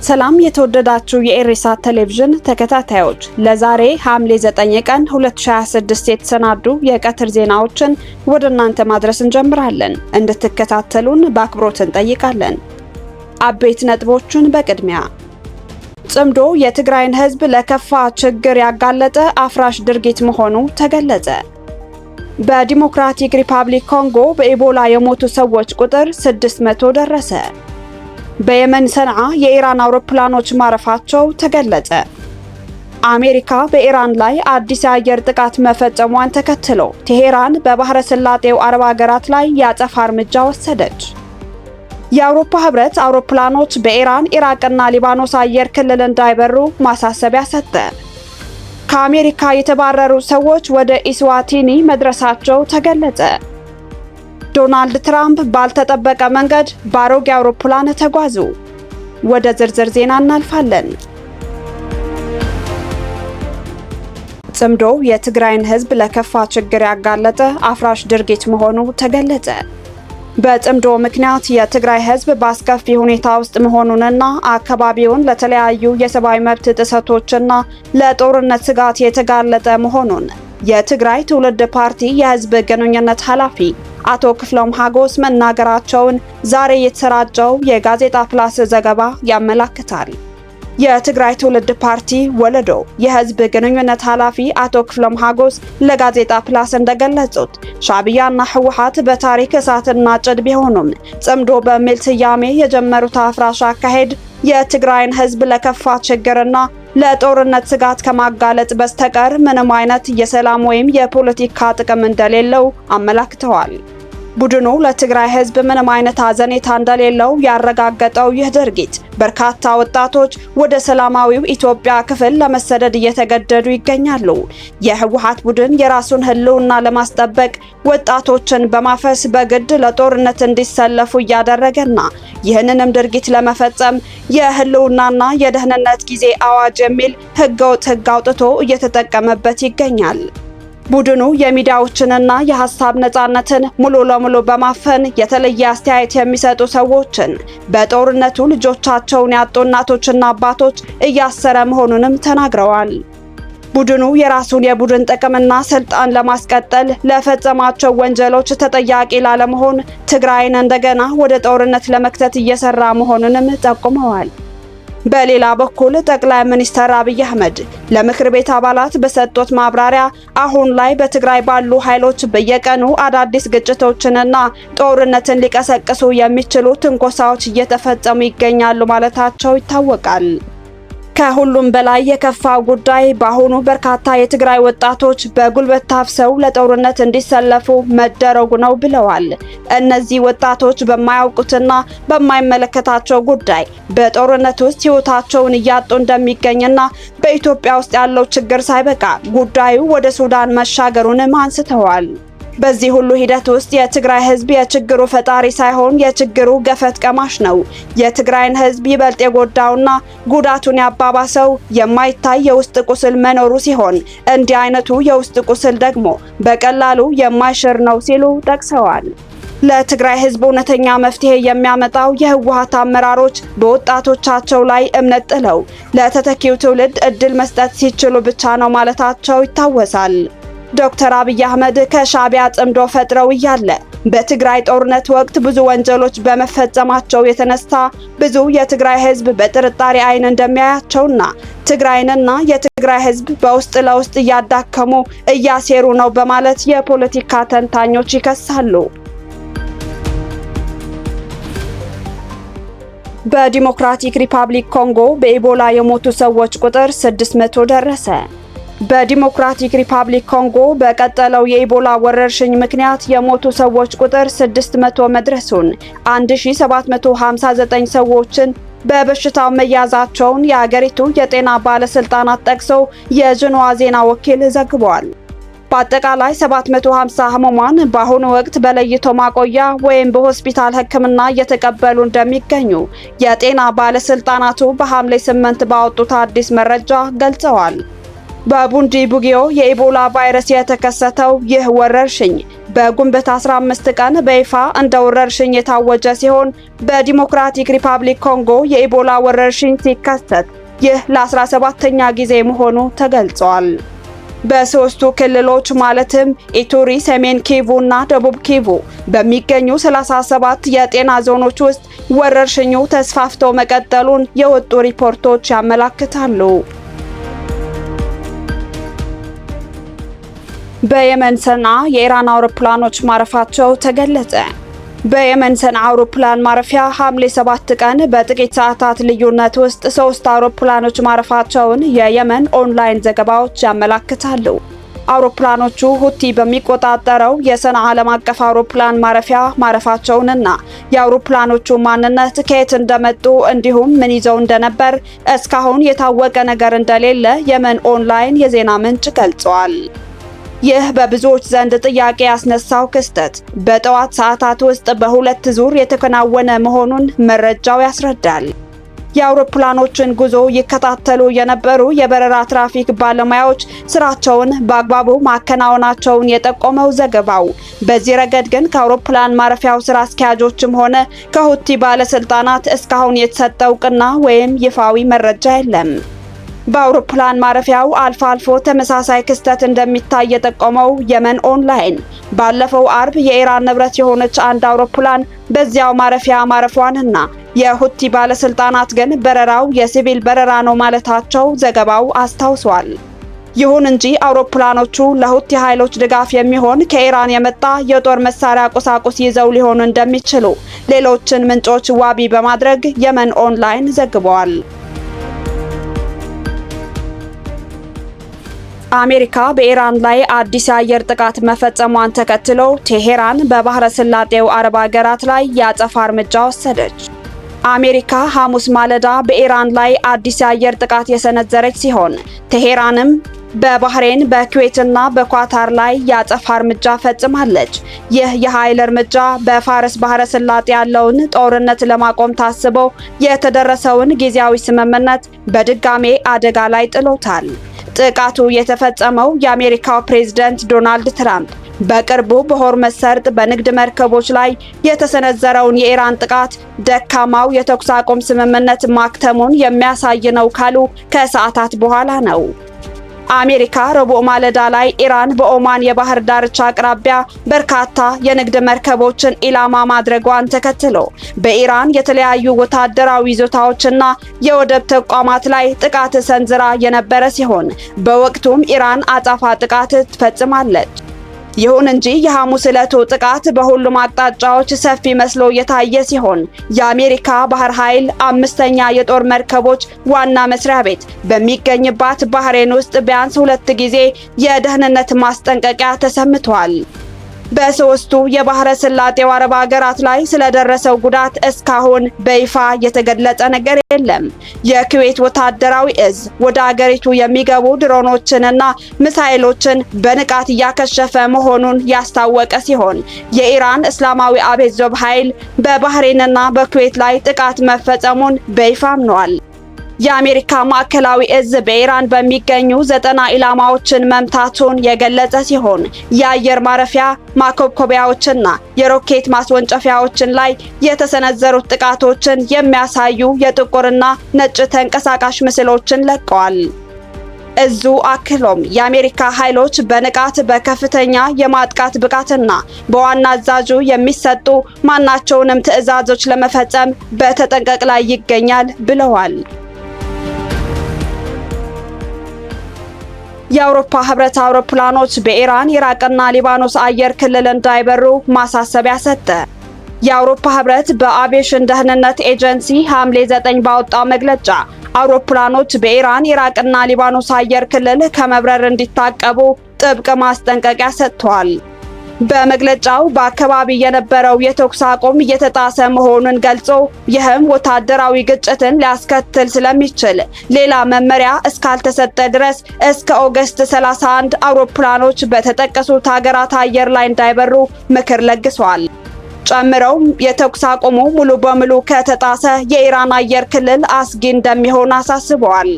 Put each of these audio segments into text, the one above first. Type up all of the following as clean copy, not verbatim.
ሰላም የተወደዳችሁ የኤሬሳት ቴሌቪዥን ተከታታዮች፣ ለዛሬ ሐምሌ 9 ቀን 2026 የተሰናዱ የቀትር ዜናዎችን ወደ እናንተ ማድረስ እንጀምራለን። እንድትከታተሉን በአክብሮት እንጠይቃለን። አበይት ነጥቦችን በቅድሚያ ጽምዶ የትግራይን ሕዝብ ለከፋ ችግር ያጋለጠ አፍራሽ ድርጊት መሆኑ ተገለጸ። በዲሞክራቲክ ሪፐብሊክ ኮንጎ በኢቦላ የሞቱ ሰዎች ቁጥር 600 ደረሰ። በየመን ሰንዓ የኢራን አውሮፕላኖች ማረፋቸው ተገለጸ። አሜሪካ በኢራን ላይ አዲስ የአየር ጥቃት መፈጸሟን ተከትሎ ቴሄራን በባህረ ሰላጤው አረብ ሀገራት ላይ ያጸፋ እርምጃ ወሰደች። የአውሮፓ ህብረት አውሮፕላኖች በኢራን፣ ኢራቅና ሊባኖስ አየር ክልል እንዳይበሩ ማሳሰቢያ ሰጠ። ከአሜሪካ የተባረሩ ሰዎች ወደ ኢስዋቲኒ መድረሳቸው ተገለጸ። ዶናልድ ትራምፕ ባልተጠበቀ መንገድ በአሮጌ አውሮፕላን ተጓዙ። ወደ ዝርዝር ዜና እናልፋለን። ጽምዶ የትግራይን ህዝብ ለከፋ ችግር ያጋለጠ አፍራሽ ድርጊት መሆኑ ተገለጸ። በጽምዶ ምክንያት የትግራይ ህዝብ በአስከፊ ሁኔታ ውስጥ መሆኑንና አካባቢውን ለተለያዩ የሰብአዊ መብት ጥሰቶችና ለጦርነት ስጋት የተጋለጠ መሆኑን የትግራይ ትውልድ ፓርቲ የህዝብ ግንኙነት ኃላፊ አቶ ክፍሎም ሀጎስ መናገራቸውን ዛሬ የተሰራጨው የጋዜጣ ፕላስ ዘገባ ያመለክታል። የትግራይ ትውልድ ፓርቲ ወለዶ የህዝብ ግንኙነት ኃላፊ አቶ ክፍሎም ሀጎስ ለጋዜጣ ፕላስ እንደገለጹት ሻዕቢያና ህወሓት በታሪክ እሳትና ጭድ ቢሆኑም ጽምዶ በሚል ስያሜ የጀመሩት አፍራሽ አካሄድ የትግራይን ህዝብ ለከፋ ችግርና ለጦርነት ስጋት ከማጋለጥ በስተቀር ምንም አይነት የሰላም ወይም የፖለቲካ ጥቅም እንደሌለው አመላክተዋል። ቡድኑ ለትግራይ ህዝብ ምንም አይነት አዘኔታ እንደሌለው ያረጋገጠው ይህ ድርጊት በርካታ ወጣቶች ወደ ሰላማዊው ኢትዮጵያ ክፍል ለመሰደድ እየተገደዱ ይገኛሉ። የህወሓት ቡድን የራሱን ህልውና ለማስጠበቅ ወጣቶችን በማፈስ በግድ ለጦርነት እንዲሰለፉ እያደረገና ይህንንም ድርጊት ለመፈጸም የህልውናና የደህንነት ጊዜ አዋጅ የሚል ህገወጥ ህግ አውጥቶ እየተጠቀመበት ይገኛል። ቡድኑ የሚዲያዎችንና የሐሳብ ነጻነትን ሙሉ ለሙሉ በማፈን የተለየ አስተያየት የሚሰጡ ሰዎችን በጦርነቱ ልጆቻቸውን ያጡ እናቶችና አባቶች እያሰረ መሆኑንም ተናግረዋል። ቡድኑ የራሱን የቡድን ጥቅምና ስልጣን ለማስቀጠል ለፈጸማቸው ወንጀሎች ተጠያቂ ላለመሆን ትግራይን እንደገና ወደ ጦርነት ለመክተት እየሰራ መሆኑንም ጠቁመዋል። በሌላ በኩል ጠቅላይ ሚኒስትር አብይ አህመድ ለምክር ቤት አባላት በሰጡት ማብራሪያ አሁን ላይ በትግራይ ባሉ ኃይሎች በየቀኑ አዳዲስ ግጭቶችንና ጦርነትን ሊቀሰቅሱ የሚችሉ ትንኮሳዎች እየተፈጸሙ ይገኛሉ ማለታቸው ይታወቃል። ከሁሉም በላይ የከፋው ጉዳይ በአሁኑ በርካታ የትግራይ ወጣቶች በጉልበት ታፍሰው ለጦርነት እንዲሰለፉ መደረጉ ነው ብለዋል። እነዚህ ወጣቶች በማያውቁትና በማይመለከታቸው ጉዳይ በጦርነት ውስጥ ህይወታቸውን እያጡ እንደሚገኝና በኢትዮጵያ ውስጥ ያለው ችግር ሳይበቃ ጉዳዩ ወደ ሱዳን መሻገሩንም አንስተዋል። በዚህ ሁሉ ሂደት ውስጥ የትግራይ ህዝብ የችግሩ ፈጣሪ ሳይሆን የችግሩ ገፈት ቀማሽ ነው። የትግራይን ህዝብ ይበልጥ የጎዳውና ጉዳቱን ያባባሰው የማይታይ የውስጥ ቁስል መኖሩ ሲሆን እንዲህ አይነቱ የውስጥ ቁስል ደግሞ በቀላሉ የማይሽር ነው ሲሉ ጠቅሰዋል። ለትግራይ ህዝብ እውነተኛ መፍትሄ የሚያመጣው የህወሓት አመራሮች በወጣቶቻቸው ላይ እምነት ጥለው ለተተኪው ትውልድ እድል መስጠት ሲችሉ ብቻ ነው ማለታቸው ይታወሳል። ዶክተር አብይ አህመድ ከሻዕቢያ ጽምዶ ፈጥረው እያለ በትግራይ ጦርነት ወቅት ብዙ ወንጀሎች በመፈጸማቸው የተነሳ ብዙ የትግራይ ህዝብ በጥርጣሬ አይን እንደሚያያቸውና ትግራይንና የትግራይ ህዝብ በውስጥ ለውስጥ እያዳከሙ እያሴሩ ነው በማለት የፖለቲካ ተንታኞች ይከሳሉ። በዲሞክራቲክ ሪፐብሊክ ኮንጎ በኢቦላ የሞቱ ሰዎች ቁጥር 600 ደረሰ። በዲሞክራቲክ ሪፐብሊክ ኮንጎ በቀጠለው የኢቦላ ወረርሽኝ ምክንያት የሞቱ ሰዎች ቁጥር 600 መድረሱን 1759 ሰዎችን በበሽታው መያዛቸውን የአገሪቱ የጤና ባለስልጣናት ጠቅሰው የጅንዋ ዜና ወኪል ዘግቧል። በአጠቃላይ 750 ህሙማን በአሁኑ ወቅት በለይቶ ማቆያ ወይም በሆስፒታል ሕክምና እየተቀበሉ እንደሚገኙ የጤና ባለስልጣናቱ በሐምሌ 8 ባወጡት አዲስ መረጃ ገልጸዋል። በቡንዲ ቡጊዮ የኢቦላ ቫይረስ የተከሰተው ይህ ወረርሽኝ በግንቦት 15 ቀን በይፋ እንደ ወረርሽኝ የታወጀ ሲሆን በዲሞክራቲክ ሪፐብሊክ ኮንጎ የኢቦላ ወረርሽኝ ሲከሰት ይህ ለ17ኛ ጊዜ መሆኑ ተገልጿል። በሶስቱ ክልሎች ማለትም ኢቱሪ፣ ሰሜን ኪቩ እና ደቡብ ኪቩ በሚገኙ 37 የጤና ዞኖች ውስጥ ወረርሽኙ ተስፋፍቶ መቀጠሉን የወጡ ሪፖርቶች ያመለክታሉ። በየመን ሰንዓ የኢራን አውሮፕላኖች ማረፋቸው ተገለጸ። በየመን ሰንዓ አውሮፕላን ማረፊያ ሐምሌ 7 ቀን በጥቂት ሰዓታት ልዩነት ውስጥ 3 አውሮፕላኖች ማረፋቸውን የየመን ኦንላይን ዘገባዎች ያመለክታሉ። አውሮፕላኖቹ ሁቲ በሚቆጣጠረው የሰንዓ ዓለም አቀፍ አውሮፕላን ማረፊያ ማረፋቸውንና የአውሮፕላኖቹ ማንነት ከየት እንደመጡ እንዲሁም ምን ይዘው እንደነበር እስካሁን የታወቀ ነገር እንደሌለ የመን ኦንላይን የዜና ምንጭ ገልጿል። ይህ በብዙዎች ዘንድ ጥያቄ ያስነሳው ክስተት በጠዋት ሰዓታት ውስጥ በሁለት ዙር የተከናወነ መሆኑን መረጃው ያስረዳል። የአውሮፕላኖችን ጉዞ ይከታተሉ የነበሩ የበረራ ትራፊክ ባለሙያዎች ስራቸውን በአግባቡ ማከናወናቸውን የጠቆመው ዘገባው፣ በዚህ ረገድ ግን ከአውሮፕላን ማረፊያው ስራ አስኪያጆችም ሆነ ከሁቲ ባለስልጣናት እስካሁን የተሰጠ እውቅና ወይም ይፋዊ መረጃ የለም። በአውሮፕላን ማረፊያው አልፎ አልፎ ተመሳሳይ ክስተት እንደሚታይ የጠቆመው የመን ኦንላይን ባለፈው አርብ የኢራን ንብረት የሆነች አንድ አውሮፕላን በዚያው ማረፊያ ማረፏንና የሁቲ ባለስልጣናት ግን በረራው የሲቪል በረራ ነው ማለታቸው ዘገባው አስታውሷል። ይሁን እንጂ አውሮፕላኖቹ ለሁቲ ኃይሎች ድጋፍ የሚሆን ከኢራን የመጣ የጦር መሳሪያ ቁሳቁስ ይዘው ሊሆኑ እንደሚችሉ ሌሎችን ምንጮች ዋቢ በማድረግ የመን ኦንላይን ዘግቧል። አሜሪካ በኢራን ላይ አዲስ የአየር ጥቃት መፈጸሟን ተከትሎ ቴሄራን በባህረ ሰላጤው አረብ ሀገራት ላይ የአጸፋ እርምጃ ወሰደች። አሜሪካ ሐሙስ ማለዳ በኢራን ላይ አዲስ የአየር ጥቃት የሰነዘረች ሲሆን ቴሄራንም በባህሬን በኩዌትና በኳታር ላይ የአጸፋ እርምጃ ፈጽማለች። ይህ የኃይል እርምጃ በፋርስ ባህረ ሰላጤ ያለውን ጦርነት ለማቆም ታስቦ የተደረሰውን ጊዜያዊ ስምምነት በድጋሜ አደጋ ላይ ጥሎታል። ጥቃቱ የተፈጸመው የአሜሪካው ፕሬዝዳንት ዶናልድ ትራምፕ በቅርቡ በሆርሙዝ ሰርጥ በንግድ መርከቦች ላይ የተሰነዘረውን የኢራን ጥቃት ደካማው የተኩስ አቁም ስምምነት ማክተሙን የሚያሳይ ነው ካሉ ከሰዓታት በኋላ ነው። አሜሪካ ረቡዕ ማለዳ ላይ ኢራን በኦማን የባህር ዳርቻ አቅራቢያ በርካታ የንግድ መርከቦችን ኢላማ ማድረጓን ተከትሎ በኢራን የተለያዩ ወታደራዊ ይዞታዎችና የወደብ ተቋማት ላይ ጥቃት ሰንዝራ የነበረ ሲሆን በወቅቱም ኢራን አጸፋ ጥቃት ትፈጽማለች። ይሁን እንጂ የሐሙስ ዕለቱ ጥቃት በሁሉም አቅጣጫዎች ሰፊ መስሎ የታየ ሲሆን የአሜሪካ ባህር ኃይል 5ኛ የጦር መርከቦች ዋና መስሪያ ቤት በሚገኝባት ባህሬን ውስጥ ቢያንስ 2 ጊዜ የደህንነት ማስጠንቀቂያ ተሰምቷል። በሶስቱ የባህረ ሰላጤው አረብ ሀገራት ላይ ስለደረሰው ጉዳት እስካሁን በይፋ የተገለጸ ነገር የለም። የኩዌት ወታደራዊ እዝ ወደ ሀገሪቱ የሚገቡ ድሮኖችንና ሚሳኤሎችን በንቃት እያከሸፈ መሆኑን ያስታወቀ ሲሆን የኢራን እስላማዊ አብዮት ዘብ ኃይል በባህሬንና በኩዌት ላይ ጥቃት መፈጸሙን በይፋ አምኗል። የአሜሪካ ማዕከላዊ እዝ በኢራን በሚገኙ 90 ኢላማዎችን መምታቱን የገለጸ ሲሆን የአየር ማረፊያ ማኮብኮቢያዎችና የሮኬት ማስወንጨፊያዎችን ላይ የተሰነዘሩት ጥቃቶችን የሚያሳዩ የጥቁርና ነጭ ተንቀሳቃሽ ምስሎችን ለቀዋል። እዙ አክሎም የአሜሪካ ኃይሎች በንቃት በከፍተኛ የማጥቃት ብቃትና በዋና አዛዡ የሚሰጡ ማናቸውንም ትዕዛዞች ለመፈጸም በተጠንቀቅ ላይ ይገኛል ብለዋል። የአውሮፓ ህብረት አውሮፕላኖች በኢራን፣ ኢራቅና ሊባኖስ አየር ክልል እንዳይበሩ ማሳሰቢያ ሰጠ። የአውሮፓ ህብረት በአቪዬሽን ደህንነት ኤጀንሲ ሐምሌ 9 ባወጣው መግለጫ አውሮፕላኖች በኢራን፣ ኢራቅና ሊባኖስ አየር ክልል ከመብረር እንዲታቀቡ ጥብቅ ማስጠንቀቂያ ሰጥቷል። በመግለጫው በአካባቢ የነበረው የተኩስ አቁም እየተጣሰ መሆኑን ገልጾ ይህም ወታደራዊ ግጭትን ሊያስከትል ስለሚችል ሌላ መመሪያ እስካልተሰጠ ድረስ እስከ ኦገስት 31 አውሮፕላኖች በተጠቀሱት ሀገራት አየር ላይ እንዳይበሩ ምክር ለግሷል። ጨምረው የተኩስ አቁሙ ሙሉ በሙሉ ከተጣሰ የኢራን አየር ክልል አስጊ እንደሚሆን አሳስበዋል።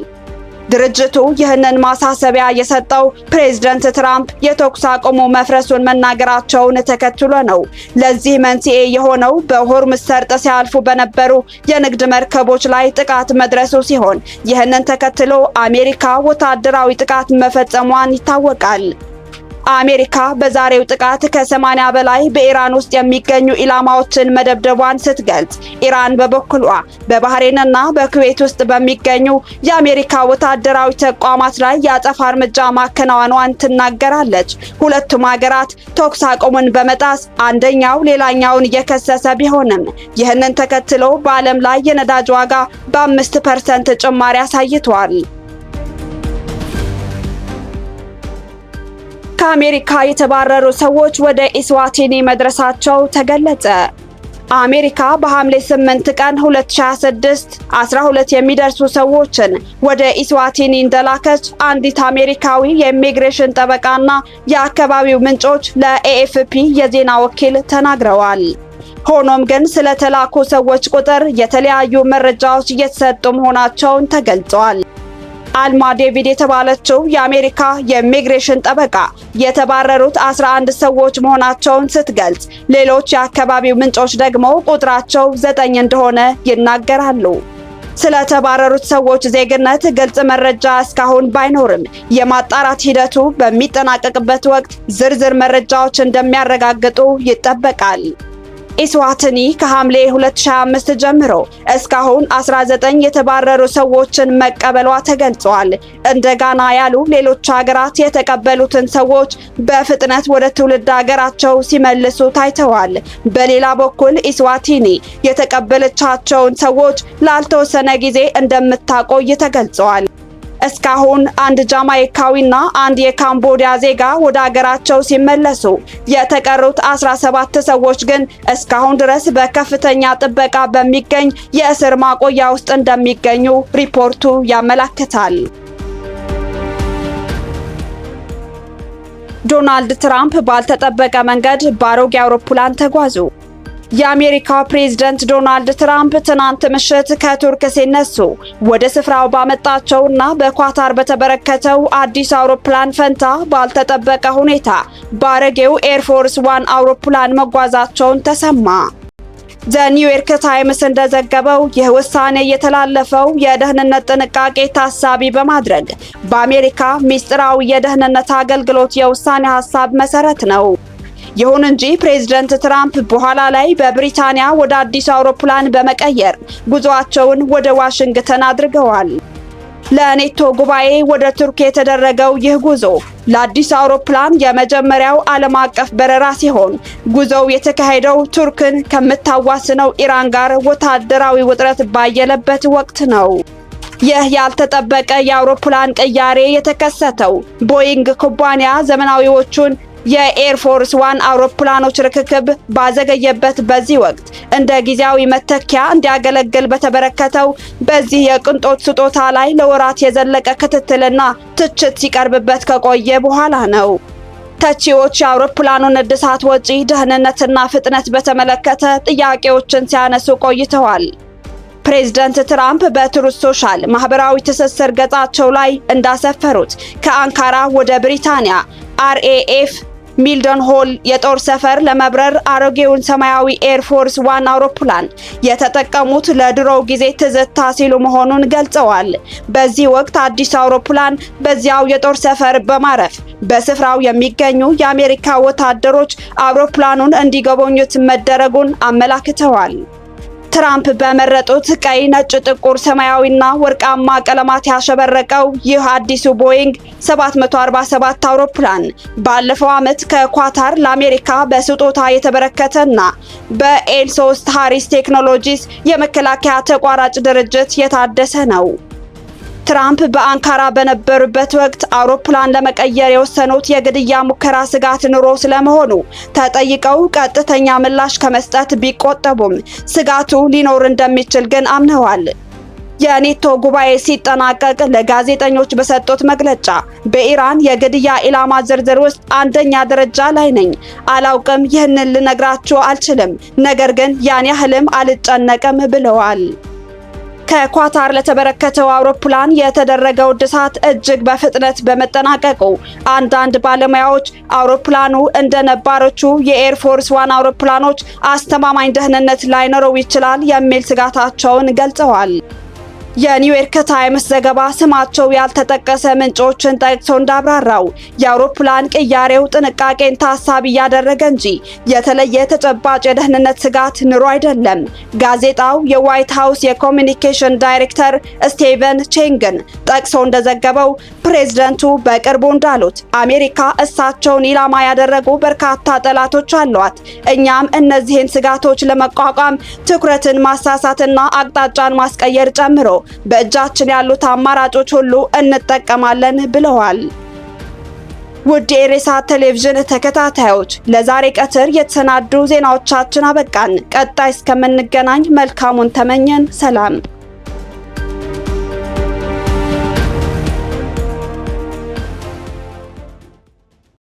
ድርጅቱ ይህንን ማሳሰቢያ የሰጠው ፕሬዝዳንት ትራምፕ የተኩስ አቁሙ መፍረሱን መናገራቸውን ተከትሎ ነው። ለዚህ መንስኤ የሆነው በሆርሙዝ ሰርጥ ሲያልፉ በነበሩ የንግድ መርከቦች ላይ ጥቃት መድረሱ ሲሆን ይህንን ተከትሎ አሜሪካ ወታደራዊ ጥቃት መፈጸሟን ይታወቃል። አሜሪካ በዛሬው ጥቃት ከ80 በላይ በኢራን ውስጥ የሚገኙ ኢላማዎችን መደብደቧን ስትገልጽ፣ ኢራን በበኩሏ በባህሬንና በኩዌት ውስጥ በሚገኙ የአሜሪካ ወታደራዊ ተቋማት ላይ የአጸፋ እርምጃ ማከናወኗን ትናገራለች። ሁለቱም ሀገራት ተኩስ አቁሙን በመጣስ አንደኛው ሌላኛውን እየከሰሰ ቢሆንም ይህንን ተከትሎ በዓለም ላይ የነዳጅ ዋጋ በ5% ጭማሪ አሳይቷል። ከአሜሪካ የተባረሩ ሰዎች ወደ ኢስዋቲኒ መድረሳቸው ተገለጸ። አሜሪካ በሐምሌ 8 ቀን 2026 12 የሚደርሱ ሰዎችን ወደ ኢስዋቲኒ እንደላከች አንዲት አሜሪካዊ የኢሚግሬሽን ጠበቃና የአካባቢው ምንጮች ለኤኤፍፒ የዜና ወኪል ተናግረዋል። ሆኖም ግን ስለተላኩ ሰዎች ቁጥር የተለያዩ መረጃዎች እየተሰጡ መሆናቸውን ተገልጿል። አልማ ዴቪድ የተባለችው የአሜሪካ የኢሚግሬሽን ጠበቃ የተባረሩት 11 ሰዎች መሆናቸውን ስትገልጽ፣ ሌሎች የአካባቢው ምንጮች ደግሞ ቁጥራቸው 9 እንደሆነ ይናገራሉ። ስለተባረሩት ሰዎች ዜግነት ግልጽ መረጃ እስካሁን ባይኖርም የማጣራት ሂደቱ በሚጠናቀቅበት ወቅት ዝርዝር መረጃዎች እንደሚያረጋግጡ ይጠበቃል። ኢስዋቲኒ ከሐምሌ 2025 ጀምሮ እስካሁን 19 የተባረሩ ሰዎችን መቀበሏ ተገልጿል። እንደ ጋና ያሉ ሌሎች ሀገራት የተቀበሉትን ሰዎች በፍጥነት ወደ ትውልድ ሀገራቸው ሲመልሱ ታይተዋል። በሌላ በኩል ኢስዋቲኒ የተቀበለቻቸውን ሰዎች ላልተወሰነ ጊዜ እንደምታቆይ ተገልጿል። እስካሁን አንድ ጃማይካዊና አንድ የካምቦዲያ ዜጋ ወደ ሀገራቸው ሲመለሱ የተቀሩት 17 ሰዎች ግን እስካሁን ድረስ በከፍተኛ ጥበቃ በሚገኝ የእስር ማቆያ ውስጥ እንደሚገኙ ሪፖርቱ ያመለክታል። ዶናልድ ትራምፕ ባልተጠበቀ መንገድ በአሮጌ አውሮፕላን ተጓዙ። የአሜሪካው ፕሬዝዳንት ዶናልድ ትራምፕ ትናንት ምሽት ከቱርክ ሲነሱ ወደ ስፍራው ባመጣቸውና በኳታር በተበረከተው አዲስ አውሮፕላን ፈንታ ባልተጠበቀ ሁኔታ በአሮጌው ኤርፎርስ ዋን አውሮፕላን መጓዛቸውን ተሰማ። ዘኒውዮርክ ታይምስ እንደዘገበው ይህ ውሳኔ የተላለፈው የደህንነት ጥንቃቄ ታሳቢ በማድረግ በአሜሪካ ሚስጥራዊ የደህንነት አገልግሎት የውሳኔ ሀሳብ መሰረት ነው። ይሁን እንጂ ፕሬዝዳንት ትራምፕ በኋላ ላይ በብሪታንያ ወደ አዲስ አውሮፕላን በመቀየር ጉዞአቸውን ወደ ዋሽንግተን አድርገዋል። ለኔቶ ጉባኤ ወደ ቱርክ የተደረገው ይህ ጉዞ ለአዲስ አውሮፕላን የመጀመሪያው ዓለም አቀፍ በረራ ሲሆን ጉዞው የተካሄደው ቱርክን ከምታዋስነው ኢራን ጋር ወታደራዊ ውጥረት ባየለበት ወቅት ነው። ይህ ያልተጠበቀ የአውሮፕላን ቅያሬ የተከሰተው ቦይንግ ኩባንያ ዘመናዊዎቹን የኤርፎርስ ዋን አውሮፕላኖች ርክክብ ባዘገየበት በዚህ ወቅት እንደ ጊዜያዊ መተኪያ እንዲያገለግል በተበረከተው በዚህ የቅንጦት ስጦታ ላይ ለወራት የዘለቀ ክትትልና ትችት ሲቀርብበት ከቆየ በኋላ ነው። ተቺዎች የአውሮፕላኑን እድሳት ወጪ፣ ደህንነትና ፍጥነት በተመለከተ ጥያቄዎችን ሲያነሱ ቆይተዋል። ፕሬዝዳንት ትራምፕ በትሩዝ ሶሻል ማህበራዊ ትስስር ገጻቸው ላይ እንዳሰፈሩት ከአንካራ ወደ ብሪታንያ አርኤኤፍ ሚልደን ሆል የጦር ሰፈር ለመብረር አሮጌውን ሰማያዊ ኤርፎርስ ዋን አውሮፕላን የተጠቀሙት ለድሮው ጊዜ ትዝታ ሲሉ መሆኑን ገልጸዋል። በዚህ ወቅት አዲስ አውሮፕላን በዚያው የጦር ሰፈር በማረፍ በስፍራው የሚገኙ የአሜሪካ ወታደሮች አውሮፕላኑን እንዲጎበኙት መደረጉን አመላክተዋል። ትራምፕ በመረጡት ቀይ፣ ነጭ፣ ጥቁር፣ ሰማያዊና ወርቃማ ቀለማት ያሸበረቀው ይህ አዲሱ ቦይንግ 747 አውሮፕላን ባለፈው ዓመት ከኳታር ለአሜሪካ በስጦታ የተበረከተና በኤል3 ሃሪስ ቴክኖሎጂስ የመከላከያ ተቋራጭ ድርጅት የታደሰ ነው። ትራምፕ በአንካራ በነበሩበት ወቅት አውሮፕላን ለመቀየር የወሰኑት የግድያ ሙከራ ስጋት ኑሮ ስለመሆኑ ተጠይቀው ቀጥተኛ ምላሽ ከመስጠት ቢቆጠቡም ስጋቱ ሊኖር እንደሚችል ግን አምነዋል። የኔቶ ጉባኤ ሲጠናቀቅ ለጋዜጠኞች በሰጡት መግለጫ በኢራን የግድያ ኢላማ ዝርዝር ውስጥ አንደኛ ደረጃ ላይ ነኝ። አላውቅም፣ ይህንን ልነግራችሁ አልችልም፣ ነገር ግን ያን ያህልም አልጨነቅም ብለዋል። ከኳታር ለተበረከተው አውሮፕላን የተደረገው እድሳት እጅግ በፍጥነት በመጠናቀቁ አንዳንድ ባለሙያዎች አውሮፕላኑ እንደ ነባሮቹ የኤርፎርስ ዋን አውሮፕላኖች አስተማማኝ ደህንነት ላይኖረው ይችላል የሚል ስጋታቸውን ገልጸዋል። የኒውዮርክ ታይምስ ዘገባ ስማቸው ያልተጠቀሰ ምንጮችን ጠቅሶ እንዳብራራው የአውሮፕላን ቅያሬው ጥንቃቄን ታሳቢ ያደረገ እንጂ የተለየ ተጨባጭ የደህንነት ስጋት ኑሮ አይደለም። ጋዜጣው የዋይት ሃውስ የኮሚኒኬሽን ዳይሬክተር ስቲቨን ቼንግን ጠቅሶ እንደዘገበው ፕሬዝደንቱ በቅርቡ እንዳሉት አሜሪካ እሳቸውን ኢላማ ያደረጉ በርካታ ጠላቶች አሏት። እኛም እነዚህን ስጋቶች ለመቋቋም ትኩረትን ማሳሳትና አቅጣጫን ማስቀየር ጨምሮ በእጃችን ያሉት አማራጮች ሁሉ እንጠቀማለን ብለዋል። ውድ የኢሬሳት ቴሌቪዥን ተከታታዮች ለዛሬ ቀትር የተሰናዱ ዜናዎቻችን አበቃን። ቀጣይ እስከምንገናኝ መልካሙን ተመኘን። ሰላም።